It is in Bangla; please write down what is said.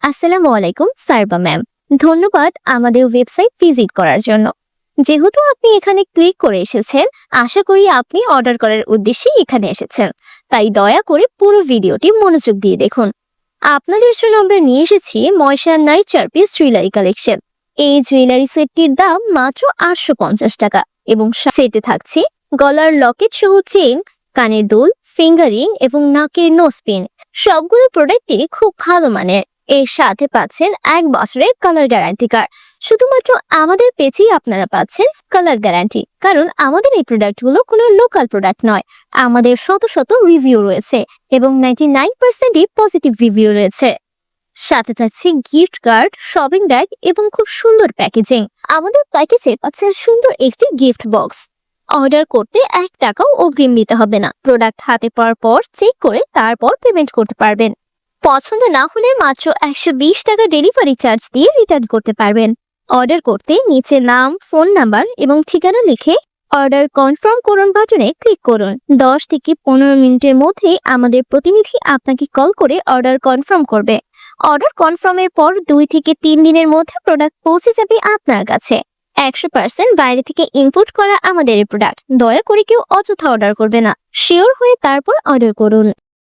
আসসালামু আলাইকুম স্যার বা ম্যাম। ধন্যবাদ আমাদের ওয়েবসাইট ভিজিট করার জন্য। যেহেতু আপনি এখানে ক্লিক করে এসেছেন, আশা করি আপনি অর্ডার করার উদ্দেশ্যেই এখানে এসেছেন। তাই দয়া করে পুরো ভিডিওটি মনোযোগ দিয়ে দেখুন। আপনাদের জন্য আমরা নিয়ে এসেছি ময়শা নাইট চারপিস জুয়েলারি কালেকশন। এই জুয়েলারি সেটটির দাম মাত্র 850 টাকা এবং সেটে থাকছে গলার লকেট সহ চেইন, কানের দুল, ফিঙ্গারিং এবং নাকের নোজপিন। সবগুলো প্রোডাক্টই খুব ভালো মানের। এর সাথে পাচ্ছেন 1 বছরের কালার গ্যারান্টি কার্ড। শুধুমাত্র আমাদের পেজেই আপনারা পাচ্ছেন কালার গ্যারান্টি, কারণ আমাদের এই প্রোডাক্টগুলো কোনো লোকাল প্রোডাক্ট নয়। আমাদের শত শত রিভিউ রয়েছে এবং 99%ই পজিটিভ রিভিউ রয়েছে। সাথে থাকছে গিফট কার্ড, শপিং ব্যাগ এবং খুব সুন্দর প্যাকেজিং। আমাদের প্যাকেজে পাচ্ছেন সুন্দর একটি গিফট বক্স। অর্ডার করতে 1 টাকাও অগ্রিম দিতে হবে না। প্রোডাক্ট হাতে পাওয়ার পর চেক করে তারপর পেমেন্ট করতে পারবেন। পছন্দ না হলে মাত্র 120 টাকা ডেলিভারি চার্জ দিয়ে রিটার্ন করতে পারবেন। অর্ডার করতে নিচে নাম, ফোন নাম্বার এবং ঠিকানা লিখে অর্ডার কনফার্ম করুন বাটনে ক্লিক করুন। 10 থেকে 15 মিনিটের মধ্যে আমাদের প্রতিনিধি আপনাকে কল করে অর্ডার কনফার্ম করবে। অর্ডার কনফার্মের পর 2 থেকে 3 দিনের মধ্যে প্রোডাক্ট পৌঁছে যাবে আপনার কাছে। 100% বাইরে থেকে ইম্পোর্ট করা আমাদের এই প্রোডাক্ট। দয়া করে কেউ অযথা অর্ডার করবে না। শিওর হয়ে তারপর অর্ডার করুন।